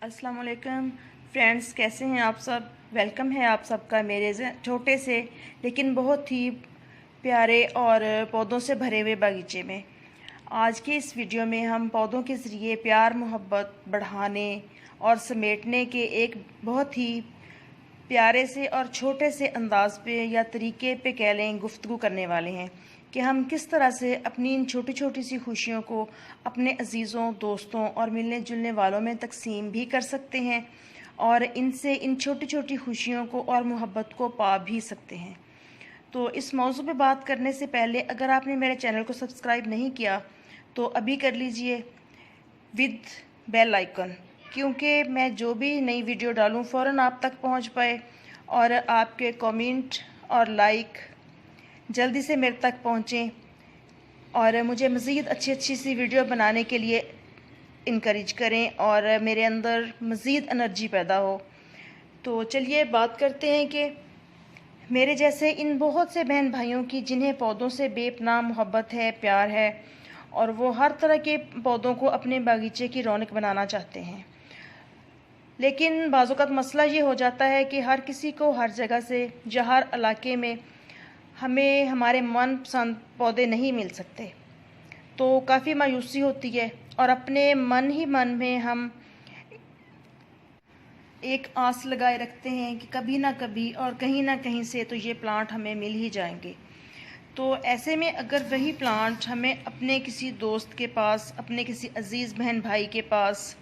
अस्सलाम वालेकुम फ्रेंड्स, कैसे हैं आप सब। वेलकम है आप सबका मेरे छोटे से लेकिन बहुत ही प्यारे और पौधों से भरे हुए बागीचे में। आज की इस वीडियो में हम पौधों के ज़रिए प्यार मोहब्बत बढ़ाने और समेटने के एक बहुत ही प्यारे से और छोटे से अंदाज पे या तरीके पे कह लें गुफ्तगू करने वाले हैं कि हम किस तरह से अपनी इन छोटी छोटी सी खुशियों को अपने अजीज़ों, दोस्तों और मिलने जुलने वालों में तकसीम भी कर सकते हैं और इनसे इन छोटी छोटी खुशियों को और मोहब्बत को पा भी सकते हैं। तो इस मौजू पे बात करने से पहले अगर आपने मेरे चैनल को सब्सक्राइब नहीं किया तो अभी कर लीजिए विद बेल आइकन, क्योंकि मैं जो भी नई वीडियो डालूं फ़ौरन आप तक पहुंच पाए और आपके कमेंट और लाइक जल्दी से मेरे तक पहुंचें और मुझे मज़ीद अच्छी अच्छी सी वीडियो बनाने के लिए इनकरेज करें और मेरे अंदर मज़ीद एनर्जी पैदा हो। तो चलिए बात करते हैं कि मेरे जैसे इन बहुत से बहन भाइयों की जिन्हें पौधों से बेपनाह मोहब्बत है, प्यार है और वो हर तरह के पौधों को अपने बागीचे की रौनक बनाना चाहते हैं, लेकिन बाज़-औक़ात मसला ये हो जाता है कि हर किसी को हर जगह से या हर इलाके में हमें हमारे मनपसंद पौधे नहीं मिल सकते। तो काफ़ी मायूसी होती है और अपने मन ही मन में हम एक आस लगाए रखते हैं कि कभी ना कभी और कहीं ना कहीं से तो ये प्लांट हमें मिल ही जाएंगे। तो ऐसे में अगर वही प्लांट हमें अपने किसी दोस्त के पास, अपने किसी अज़ीज़ बहन भाई के पास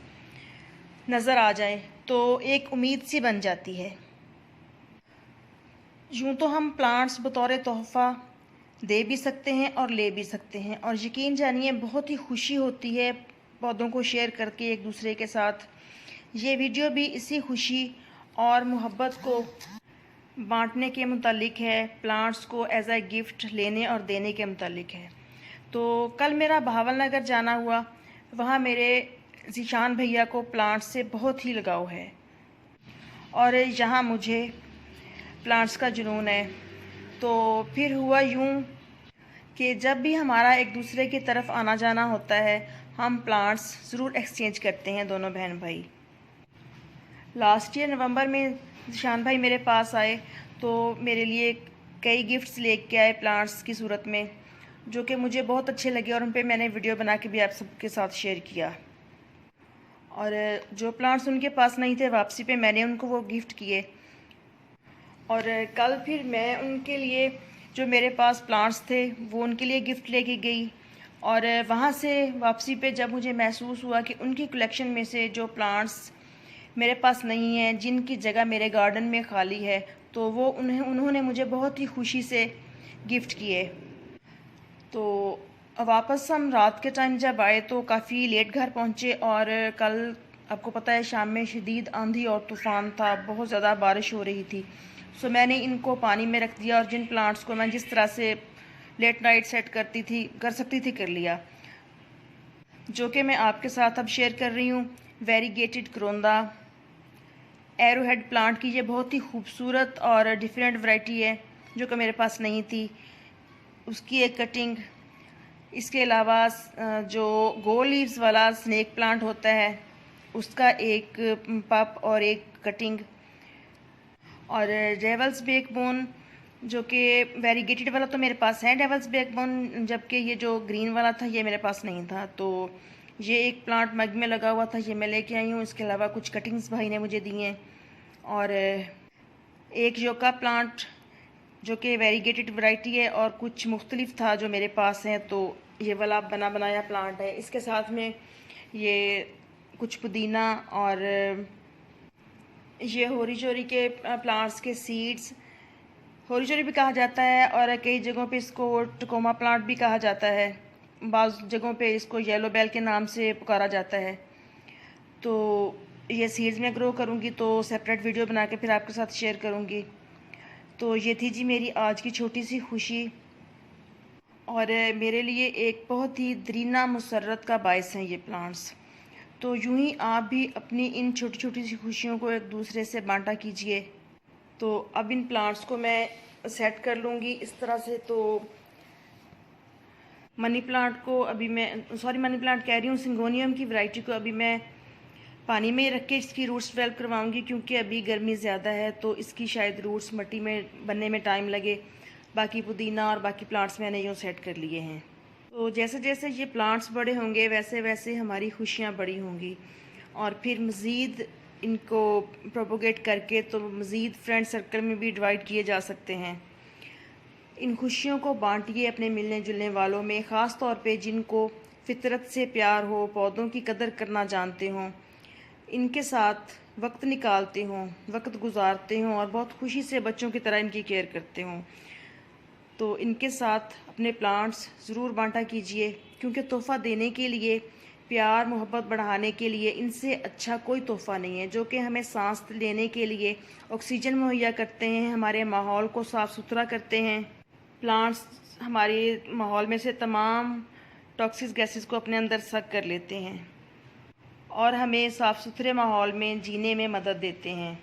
नज़र आ जाए तो एक उम्मीद सी बन जाती है। यूँ तो हम प्लांट्स बतौर तोहफ़ा दे भी सकते हैं और ले भी सकते हैं और यकीन जानिए बहुत ही खुशी होती है पौधों को शेयर करके एक दूसरे के साथ। ये वीडियो भी इसी खुशी और मोहब्बत को बांटने के मुतालिक है, प्लांट्स को एज ए गिफ्ट लेने और देने के मुतालिक है। तो कल मेरा बहावलनगर जाना हुआ, वहाँ मेरे ज़ीशान भैया को प्लांट्स से बहुत ही लगाव है और यहाँ मुझे प्लांट्स का जुनून है। तो फिर हुआ यूँ कि जब भी हमारा एक दूसरे की तरफ आना जाना होता है हम प्लांट्स ज़रूर एक्सचेंज करते हैं दोनों बहन भाई। लास्ट ईयर नवंबर में शान भाई मेरे पास आए तो मेरे लिए कई गिफ्ट्स लेके आए प्लांट्स की सूरत में, जो कि मुझे बहुत अच्छे लगे और उन पे मैंने वीडियो बना के भी आप सबके साथ शेयर किया। और जो प्लांट्स उनके पास नहीं थे वापसी पे मैंने उनको वो गिफ्ट किए। और कल फिर मैं उनके लिए जो मेरे पास प्लांट्स थे वो उनके लिए गिफ्ट लेके गई और वहाँ से वापसी पे जब मुझे महसूस हुआ कि उनकी कलेक्शन में से जो प्लांट्स मेरे पास नहीं हैं, जिनकी जगह मेरे गार्डन में खाली है, तो वो उन्होंने मुझे बहुत ही खुशी से गिफ्ट किए। तो वापस हम रात के टाइम जब आए तो काफ़ी लेट घर पहुँचे और कल आपको पता है शाम में शदीद आंधी और तूफ़ान था, बहुत ज़्यादा बारिश हो रही थी। सो मैंने इनको पानी में रख दिया और जिन प्लांट्स को मैं जिस तरह से लेट नाइट सेट कर सकती थी कर लिया, जो कि मैं आपके साथ अब शेयर कर रही हूँ। वेरीगेटेड करोंदा एरोहेड प्लांट की ये बहुत ही खूबसूरत और डिफरेंट वैरायटी है जो कि मेरे पास नहीं थी, उसकी एक कटिंग। इसके अलावा जो गोल लीव्स वाला स्नेक प्लांट होता है उसका एक पप और एक कटिंग, और डेवल्स बैकबोन जो कि वेरीगेटेड वाला तो मेरे पास है डेवल्स बैकबोन, जबकि ये जो ग्रीन वाला था ये मेरे पास नहीं था। तो ये एक प्लांट मग में लगा हुआ था, ये मैं लेके आई हूँ। इसके अलावा कुछ कटिंग्स भाई ने मुझे दी हैं और एक योका प्लांट जो कि वेरीगेटेड वैरायटी है और कुछ मुख्तलिफ था जो मेरे पास है, तो ये वाला बना बनाया प्लांट है। इसके साथ में ये कुछ पुदीना और ये होरी चोरी के प्लांट्स के सीड्स, होरी चोरी भी कहा जाता है और कई जगहों पे इसको टकोमा प्लांट भी कहा जाता है, बाज़ जगहों पे इसको येलो बेल के नाम से पुकारा जाता है। तो ये सीड्स में ग्रो करूँगी तो सेपरेट वीडियो बना के फिर आपके साथ शेयर करूँगी। तो ये थी जी मेरी आज की छोटी सी खुशी और मेरे लिए एक बहुत ही दरीना मुसर्रत का बायस हैं ये प्लांट्स। तो यूं ही आप भी अपनी इन छोटी छोटी सी खुशियों को एक दूसरे से बांटा कीजिए। तो अब इन प्लांट्स को मैं सेट कर लूँगी इस तरह से। तो मनी प्लांट को अभी मैं मनी प्लांट कह रही हूँ, सिंगोनियम की वैरायटी को अभी मैं पानी में रख के इसकी रूट्स डेवलप करवाऊंगी, क्योंकि अभी गर्मी ज़्यादा है तो इसकी शायद रूट्स मिट्टी में बनने में टाइम लगे। बाकी पुदीना और बाकी प्लांट्स मैंने यूँ सेट कर लिए हैं। तो जैसे जैसे ये प्लांट्स बड़े होंगे वैसे वैसे हमारी खुशियाँ बड़ी होंगी, और फिर मज़ीद इनको प्रोपोगेट करके तो मज़ीद फ्रेंड सर्कल में भी डिवाइड किए जा सकते हैं। इन खुशियों को बांटिए अपने मिलने जुलने वालों में, ख़ास तौर पे जिनको फितरत से प्यार हो, पौधों की कदर करना जानते हों, इनके साथ वक्त निकालते हों, वक्त गुजारते हों और बहुत खुशी से बच्चों की तरह इनकी केयर करते हों, तो इनके साथ अपने प्लांट्स ज़रूर बांटा कीजिए, क्योंकि तोहफ़ा देने के लिए, प्यार मोहब्बत बढ़ाने के लिए इनसे अच्छा कोई तोहफ़ा नहीं है, जो कि हमें सांस लेने के लिए ऑक्सीजन मुहैया करते हैं, हमारे माहौल को साफ़ सुथरा करते हैं। प्लांट्स हमारे माहौल में से तमाम टॉक्सिक गैसेस को अपने अंदर सक कर लेते हैं और हमें साफ़ सुथरे माहौल में जीने में मदद देते हैं।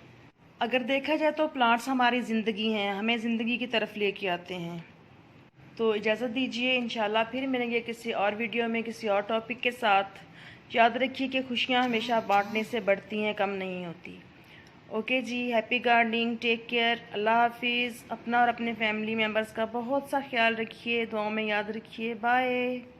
अगर देखा जाए तो प्लांट्स हमारी ज़िंदगी हैं, हमें ज़िंदगी की तरफ लेके आते हैं। तो इजाज़त दीजिए, इंशाल्लाह फिर मिलेंगे किसी और वीडियो में किसी और टॉपिक के साथ। याद रखिए कि खुशियाँ हमेशा बांटने से बढ़ती हैं, कम नहीं होती। ओके जी, हैप्पी गार्डनिंग, टेक केयर, अल्लाह हाफिज़। अपना और अपने फैमिली मेम्बर्स का बहुत सा ख्याल रखिए, दुआओं में याद रखिए। बाय।